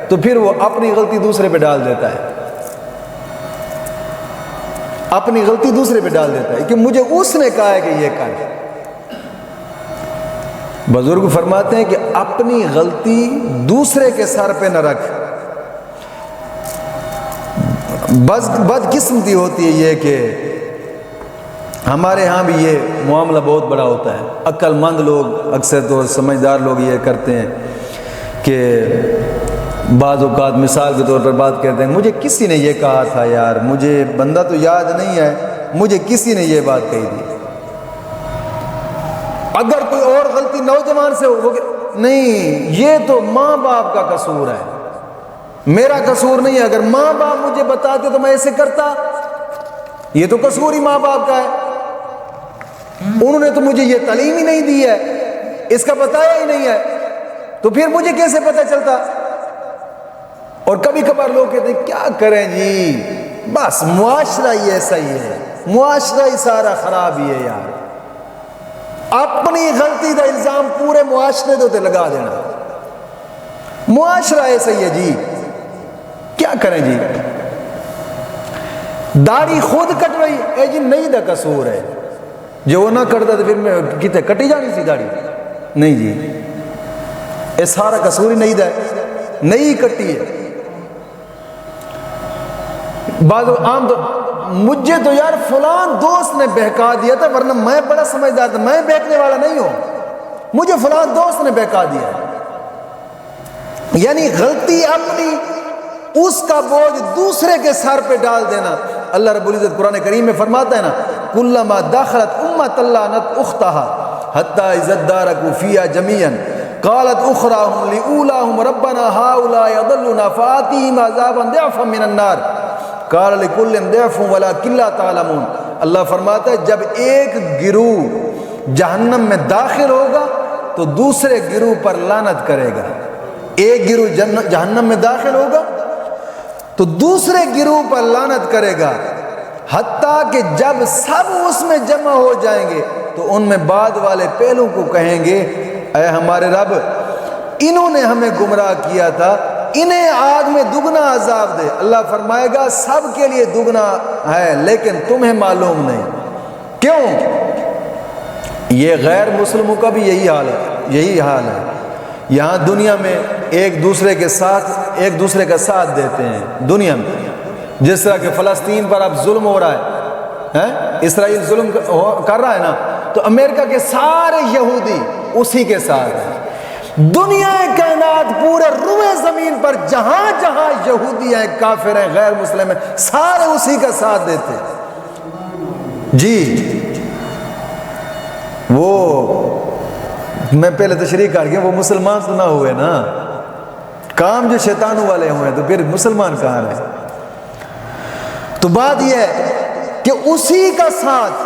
A: تو پھر وہ اپنی غلطی دوسرے پہ ڈال دیتا ہے، اپنی غلطی دوسرے پہ ڈال دیتا ہے کہ مجھے اس نے کہا ہے کہ یہ کر۔ بزرگ فرماتے ہیں کہ اپنی غلطی دوسرے کے سر پہ نہ رکھ۔ بدقسمتی ہوتی ہے یہ کہ ہمارے ہاں بھی یہ معاملہ بہت بڑا ہوتا ہے۔ عقل مند لوگ اکثر تو سمجھدار لوگ یہ کرتے ہیں کہ بعض اوقات مثال کے طور پر بات کرتے ہیں، مجھے کسی نے یہ کہا تھا یار، مجھے بندہ تو یاد نہیں ہے، مجھے کسی نے یہ بات کہی تھی۔ اگر کوئی اور غلطی نوجوان سے ہو، نہیں، یہ تو ماں باپ کا قصور ہے، میرا قصور نہیں ہے، اگر ماں باپ مجھے بتاتے تو میں ایسے کرتا، یہ تو قصور ہی ماں باپ کا ہے، انہوں نے تو مجھے یہ تعلیم ہی نہیں دی ہے، اس کا بتایا ہی نہیں ہے، تو پھر مجھے کیسے پتہ چلتا۔ اور کبھی کبھار لوگ کہتے ہیں کیا کریں جی، بس معاشرہ ہی ایسا ہی ہے، معاشرہ ہی سارا خراب ہی ہے یار، اپنی غلطی کا الزام پورے معاشرے دے لگا دینا، معاشرہ ایسا ہی ہے جی، کیا کریں جی۔ داڑھی خود کٹوائی اے جی نہیں دا قصور ہے، جو وہ نہ کرتا تو پھر میں کتے کٹی جانی سی داڑھی، نہیں جی، اے سارا قصور ہی نہیں دا ہے، نہیں کٹی ہے۔ بعض عام تو مجھے تو یار فلان دوست نے بہکا دیا تھا، ورنہ میں بڑا سمجھدار تھا، میں بہکنے والا نہیں ہوں، مجھے فلان دوست نے بہکا دیا ہے۔ یعنی غلطی اپنی، اس کا بوجھ دوسرے کے سر پہ ڈال دینا۔ اللہ رب العزت قرآن کریم میں فرماتا ہے نا، کلما دخلت امۃ لعنت اختہا حتی اذا ادارکوا فیہا جمیعا قالت اخراهم لاولاهم ربنا هؤلاء يضلون فآتهم عذابا ضعفا من النار قال لكل ضعف ولكن لا تعلمون۔ اللہ فرماتا ہے جب ایک گروہ جہنم میں داخل ہوگا تو دوسرے گروہ پر لعنت کرے گا۔ ایک گروہ جہنم میں داخل ہوگا تو دوسرے گروہ پر لعنت کرے گا، حتیٰ کہ جب سب اس میں جمع ہو جائیں گے تو ان میں بعد والے پہلو کو کہیں گے اے ہمارے رب، انہوں نے ہمیں گمراہ کیا تھا، انہیں آگ میں دگنا عذاب دے۔ اللہ فرمائے گا سب کے لیے دگنا ہے لیکن تمہیں معلوم نہیں۔ کیوں؟ یہ غیر مسلموں کا بھی یہی حال ہے۔ یہاں دنیا میں ایک دوسرے کا ساتھ دیتے ہیں دنیا میں، جس طرح کہ فلسطین پر اب ظلم ہو رہا ہے، اسرائیل ظلم کر رہا ہے نا، تو امریکہ کے سارے یہودی اسی کے ساتھ ہیں۔ دنیا کائنات پورے روئے زمین پر جہاں جہاں یہودی ہیں، کافر ہیں، غیر مسلم ہیں، سارے اسی کا ساتھ دیتے ہیں۔ جی وہ میں پہلے تشریح کر گیا، وہ مسلمان تو نہ ہوئے نا، کام جو شیطانوں والے ہوئے تو پھر مسلمان کہاں رہے؟ تو بات یہ ہے کہ اسی کا ساتھ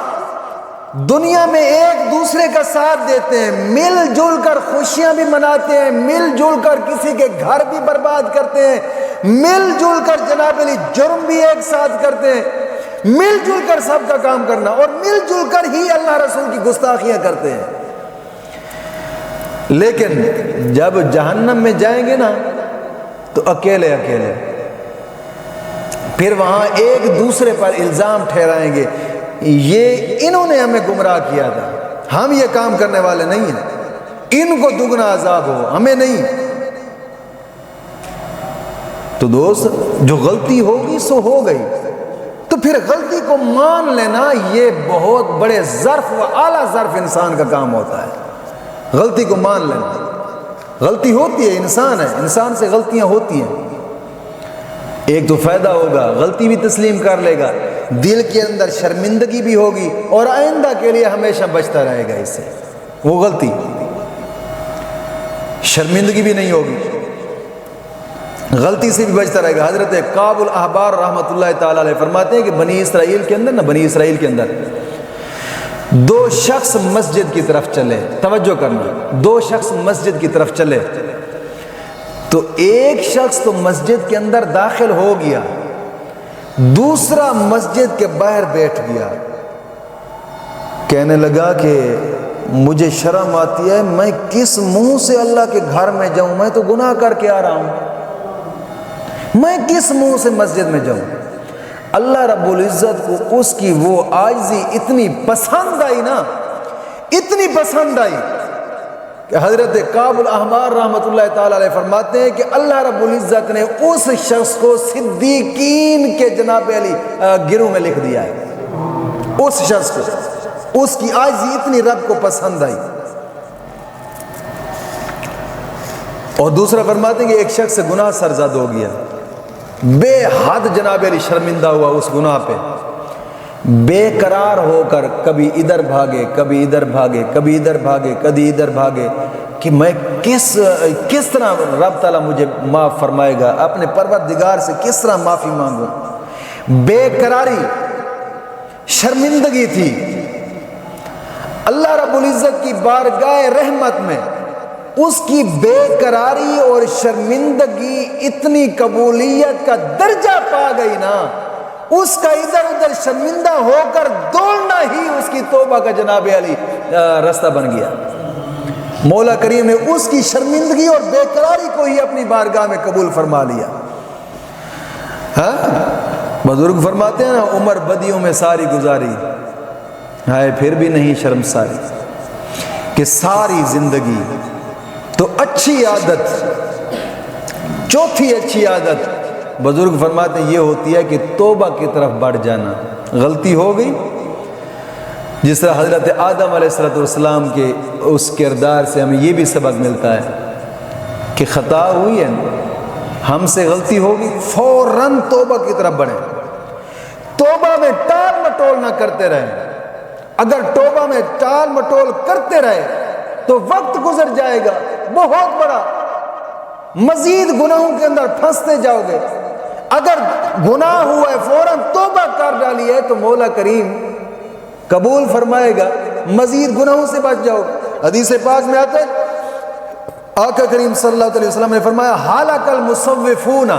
A: دنیا میں ایک دوسرے کا ساتھ دیتے ہیں، مل جل کر خوشیاں بھی مناتے ہیں، مل جل کر کسی کے گھر بھی برباد کرتے ہیں، مل جل کر جناب علی جرم بھی ایک ساتھ کرتے ہیں، مل جل کر سب کا کام کرنا، اور مل جل کر ہی اللہ رسول کی گستاخیاں کرتے ہیں۔ لیکن جب جہنم میں جائیں گے نا تو اکیلے پھر وہاں ایک دوسرے پر الزام ٹھہرائیں گے، یہ انہوں نے ہمیں گمراہ کیا تھا، ہم یہ کام کرنے والے نہیں ہیں، ان کو دگنا عذاب ہو، ہمیں نہیں۔ تو دوست جو غلطی ہوگی سو ہو گئی، تو پھر غلطی کو مان لینا یہ بہت بڑے ظرف و اعلیٰ ظرف انسان کا کام ہوتا ہے۔ غلطی کو مان لینا، غلطی ہوتی ہے، انسان سے غلطیاں ہوتی ہیں، ایک تو فائدہ ہوگا، غلطی بھی تسلیم کر لے گا، دل کے اندر شرمندگی بھی ہوگی اور آئندہ کے لیے ہمیشہ بچتا رہے گا، اس سے وہ غلطی شرمندگی بھی نہیں ہوگی، غلطی سے بھی بچتا رہے گا۔ حضرت کعب الاحبار رحمۃ اللہ تعالی علیہ فرماتے ہیں کہ بنی اسرائیل کے اندر دو شخص مسجد کی طرف چلے، توجہ کرنا، دو شخص مسجد کی طرف چلے تو ایک شخص تو مسجد کے اندر داخل ہو گیا، دوسرا مسجد کے باہر بیٹھ گیا، کہنے لگا کہ مجھے شرم آتی ہے، میں کس منہ سے اللہ کے گھر میں جاؤں، میں تو گناہ کر کے آ رہا ہوں، میں کس منہ سے مسجد میں جاؤں۔ اللہ رب العزت کو اس کی وہ عاجزی اتنی پسند آئی نا، اتنی پسند آئی کہ حضرت کعب الاحبار رحمۃ اللہ تعالی علیہ فرماتے ہیں کہ اللہ رب العزت نے اس شخص کو صدیقین کے جناب علی گروہ میں لکھ دیا ہے۔ اس شخص کو اس کی عاجزی اتنی رب کو پسند آئی۔ اور دوسرا فرماتے ہیں کہ ایک شخص سے گناہ سرزد ہو گیا، بے حد جناب علی شرمندہ ہوا اس گناہ پہ، بے قرار ہو کر کبھی ادھر بھاگے، کبھی ادھر بھاگے، کبھی ادھر بھاگے، کبھی ادھر بھاگے کہ میں کس طرح رب تعالیٰ مجھے معاف فرمائے گا، اپنے پروردگار سے کس طرح معافی مانگوں۔ بے قراری، شرمندگی تھی۔ اللہ رب العزت کی بارگاہ رحمت میں اس کی بے قراری اور شرمندگی اتنی قبولیت کا درجہ پا گئی نا، اس کا ادھر ادھر شرمندہ ہو کر دوڑنا ہی اس کی توبہ کا جناب علی راستہ بن گیا۔ مولا کریم نے اس کی شرمندگی اور بے قراری کو ہی اپنی بارگاہ میں قبول فرما لیا۔ بزرگ فرماتے ہیں نا، عمر بدیوں میں ساری گزاری ہے پھر بھی نہیں شرم ساری، کہ ساری زندگی تو اچھی عادت، چوتھی اچھی عادت بزرگ فرماتے ہیں یہ ہوتی ہے کہ توبہ کی طرف بڑھ جانا۔ غلطی ہو گئی، جس طرح حضرت آدم علیہ السلام کے اس کردار سے ہمیں یہ بھی سبق ملتا ہے کہ خطا ہوئی ہے، ہم سے غلطی ہوگی، فوراً توبہ کی طرف بڑھیں، توبہ میں ٹال مٹول نہ کرتے رہیں۔ اگر توبہ میں ٹال مٹول کرتے رہے تو وقت گزر جائے گا، بہت بڑا، مزید گناہوں کے اندر پھنستے جاؤ گے۔ اگر گناہ ہوا ہے فوراً توبہ کر ڈالی ہے تو مولا کریم قبول فرمائے گا، مزید گناہوں سے بچ جاؤ گے۔ حدیث پاک میں آتا ہے آقا کریم صلی اللہ علیہ وسلم نے فرمایا ہلاک المصوفون،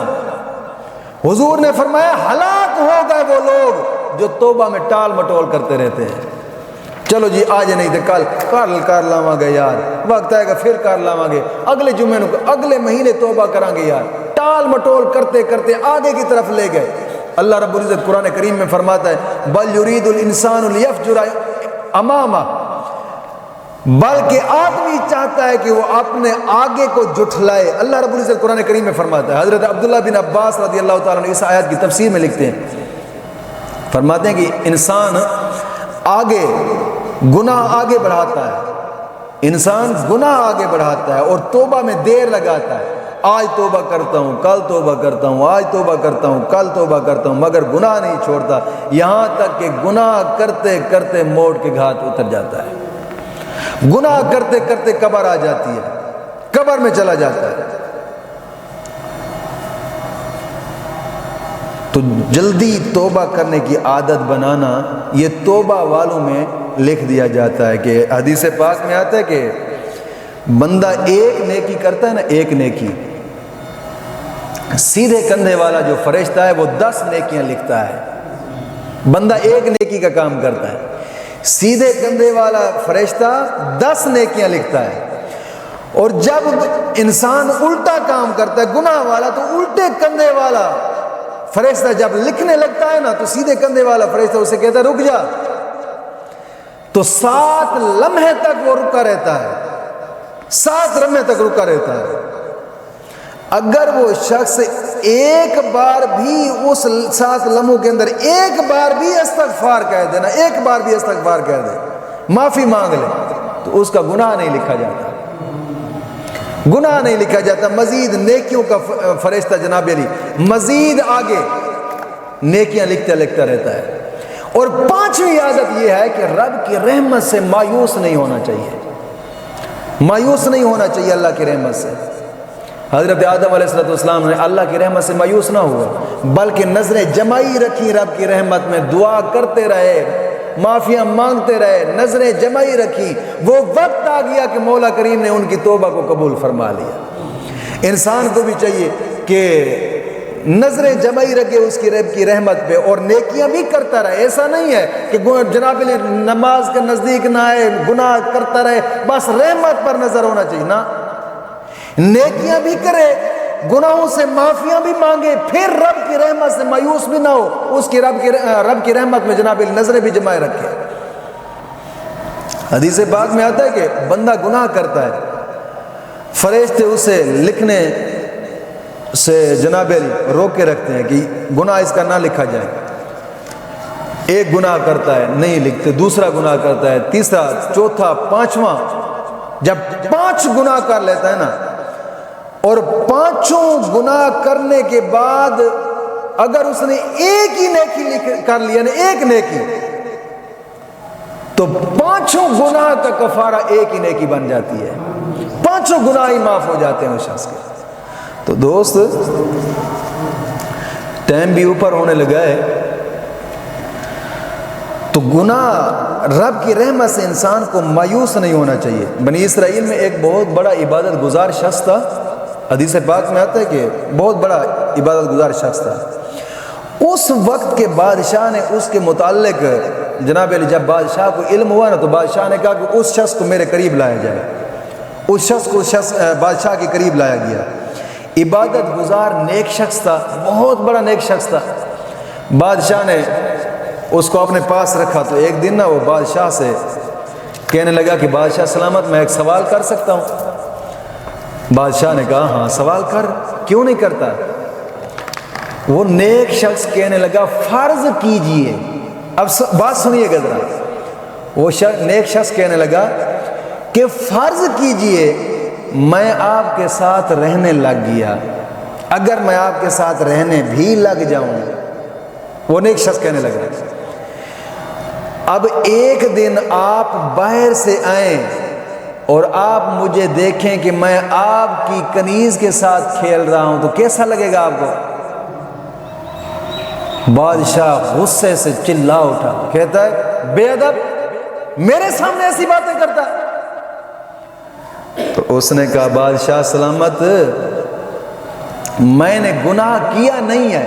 A: حضور نے فرمایا ہلاک ہو گئے وہ لوگ جو توبہ میں ٹال مٹول کرتے رہتے ہیں۔ چلو جی آج نہیں تھے کل کر لاواں گے یار، وقت آئے گا پھر کر لاواں گے، اگلے جمعے نو اگلے مہینے توبہ کریں گے یار، ٹال مٹول کرتے کرتے آگے کی طرف لے گئے۔ اللہ رب العزت قرآن کریم میں فرماتا ہے بل یرید الانسان لیفجر امامہ، بلکہ آدمی چاہتا ہے کہ وہ اپنے آگے کو جھٹلائے۔ اللہ رب العزت قرآن کریم میں فرماتا ہے، حضرت عبداللہ بن عباس رضی اللہ تعالیٰ عنہ اس آیت کی تفسیر میں لکھتے ہیں، فرماتے ہیں کہ انسان آگے گناہ آگے بڑھاتا ہے، انسان گناہ آگے بڑھاتا ہے اور توبہ میں دیر لگاتا ہے، آج توبہ کرتا ہوں کل توبہ کرتا ہوں، آج توبہ کرتا ہوں کل توبہ کرتا ہوں، مگر گناہ نہیں چھوڑتا، یہاں تک کہ گناہ کرتے کرتے موت کے گھاٹ اتر جاتا ہے، گناہ کرتے کرتے قبر آ جاتی ہے، قبر میں چلا جاتا ہے۔ تو جلدی توبہ کرنے کی عادت بنانا یہ توبہ والوں میں لکھ دیا جاتا ہے کہ حدیث پاک میں آتا ہے کہ بندہ ایک نیکی کرتا ہے نا، ایک نیکی، سیدھے کندھے والا جو فرشتہ ہے وہ 10 نیکیاں لکھتا ہے۔ بندہ ایک نیکی کا کام کرتا ہے، سیدھے کندھے والا فرشتہ 10 نیکیاں لکھتا ہے، اور جب انسان الٹا کام کرتا ہے گناہ والا تو الٹے کندھے والا فرشتہ جب لکھنے لگتا ہے نا تو سیدھے کندھے والا فرشتہ اسے کہتا ہے رک جا، تو 7 لمحے تک وہ رکا رہتا ہے، 7 لمحے تک رکا رہتا ہے۔ اگر وہ شخص ایک بار بھی اس 7 لمحوں کے اندر ایک بار بھی استغفار کہہ دے نا، ایک بار بھی استغفار کہہ دے، معافی مانگ لے، تو اس کا گناہ نہیں لکھا جاتا، گناہ نہیں لکھا جاتا، مزید نیکیوں کا فرشتہ جناب علی مزید آگے نیکیاں لکھتا لکھتا رہتا ہے۔ اور 5ویں عادت یہ ہے کہ رب کی رحمت سے مایوس نہیں ہونا چاہیے، مایوس نہیں ہونا چاہیے اللہ کی رحمت سے۔ حضرت آدم علیہ السلام نے اللہ کی رحمت سے مایوس نہ ہوا، بلکہ نظریں جمائی رکھی رب کی رحمت میں، دعا کرتے رہے، معافیاں مانگتے رہے، نظریں جمائی رکھی، وہ وقت آ گیا کہ مولا کریم نے ان کی توبہ کو قبول فرما لیا۔ انسان کو بھی چاہیے کہ نظریں جمائی رکھے اس کی رب کی رحمت پہ اور نیکیاں بھی کرتا رہے۔ ایسا نہیں ہے کہ جناب علی نماز کے نزدیک نہ آئے، گناہ کرتا رہے، بس رحمت پر نظر ہونا چاہیے نا، نیکیاں بھی کرے، گناہوں سے معافیاں بھی مانگے، پھر رب کی رحمت سے مایوس بھی نہ ہو، اس کی رب کی رحمت میں جناب نظریں بھی جمائے رکھے۔ حدیث پاک میں آتا ہے کہ بندہ گناہ کرتا ہے، فرشتے اسے لکھنے سے جناب روک کے رکھتے ہیں کہ گناہ اس کا نہ لکھا جائے۔ ایک گناہ کرتا ہے نہیں لکھتے، دوسرا گناہ کرتا ہے، تیسرا، چوتھا، 5واں، جب 5 گناہ کر لیتا ہے نا، اور 5 گناہ کرنے کے بعد اگر اس نے ایک ہی نیکی کر لیا نا، ایک نیکی، تو 5 گناہ کا کفارہ ایک ہی نیکی بن جاتی ہے، 5 گناہ ہی معاف ہو جاتے ہیں اس شخص کے۔ تو دوست ٹائم بھی اوپر ہونے لگا ہے، تو گناہ رب کی رحمت سے انسان کو مایوس نہیں ہونا چاہیے۔ بنی اسرائیل میں ایک بہت بڑا عبادت گزار شخص تھا، حدیث پاک میں آتا ہے کہ بہت بڑا عبادت گزار شخص تھا۔ اس وقت کے بادشاہ نے اس کے متعلق جناب علی جب بادشاہ کو علم ہوا نا تو بادشاہ نے کہا کہ اس شخص کو میرے قریب لایا جائے، اس شخص کو بادشاہ کے قریب لایا گیا۔ عبادت گزار نیک شخص تھا، بہت بڑا نیک شخص تھا۔ بادشاہ نے اس کو اپنے پاس رکھا تو ایک دن نا وہ بادشاہ سے کہنے لگا کہ بادشاہ سلامت، میں ایک سوال کر سکتا ہوں؟ بادشاہ نے کہا ہاں سوال کر، کیوں نہیں کرتا؟ وہ نیک شخص کہنے لگا فرض کیجئے، اب بات سنیے گا ذرا، وہ نیک شخص کہنے لگا کہ فرض کیجئے میں آپ کے ساتھ رہنے لگ گیا، اگر میں آپ کے ساتھ رہنے بھی لگ جاؤں، وہ نیک شخص کہنے لگا اب ایک دن آپ باہر سے آئیں اور آپ مجھے دیکھیں کہ میں آپ کی کنیز کے ساتھ کھیل رہا ہوں تو کیسا لگے گا آپ کو؟ بادشاہ غصے سے چلا اٹھا، کہتا ہے بے ادب، میرے سامنے ایسی باتیں کرتا ہے؟ تو اس نے کہا بادشاہ سلامت، میں نے گناہ کیا نہیں ہے،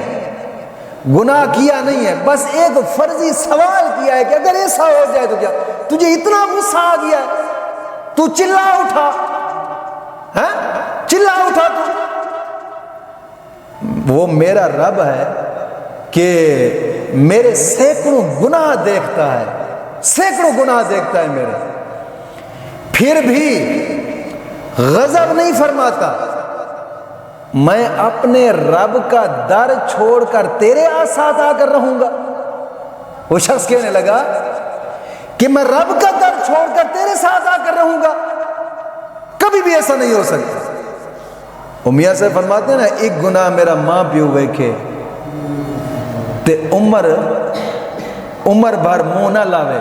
A: گناہ کیا نہیں ہے، بس ایک فرضی سوال کیا ہے کہ اگر ایسا ہو جائے تو کیا؟ تجھے اتنا غصہ آ گیا ہے تو چلا اٹھا، چلا اٹھا تو وہ میرا رب ہے کہ میرے سینکڑوں گناہ دیکھتا ہے، سینکڑوں گناہ دیکھتا ہے میرے، پھر بھی غضب نہیں فرماتا۔ میں اپنے رب کا در چھوڑ کر تیرے ساتھ آ کر رہوں گا؟ وہ شخص کہنے لگا کہ میں رب کا در چھوڑ کر تیرے ساتھ آ کر رہوں گا؟ کبھی بھی ایسا نہیں ہو سکتا۔ وہ میاں سے فرماتے ہیں نا، ایک گناہ میرا ماں پیو ویکھے تے عمر بھر منہ نہ لاوے،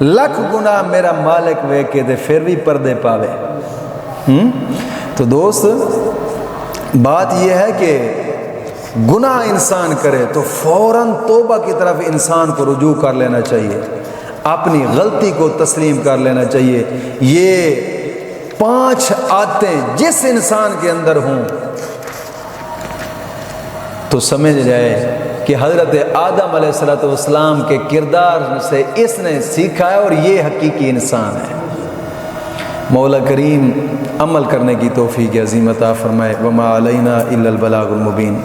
A: لکھ گناہ میرا مالک ویکھے تے پھر بھی پردے پاوے۔ تو دوست، بات یہ ہے کہ گناہ انسان کرے تو فوراً توبہ کی طرف انسان کو رجوع کر لینا چاہیے، اپنی غلطی کو تسلیم کر لینا چاہیے۔ یہ 5 عادتیں جس انسان کے اندر ہوں تو سمجھ جائے کہ حضرت آدم علیہ السلام کے کردار سے اس نے سیکھا ہے اور یہ حقیقی انسان ہے۔ مولا کریم عمل کرنے کی توفیق عظیم عطا فرمائے۔ وما علینا الا البلاغ المبین۔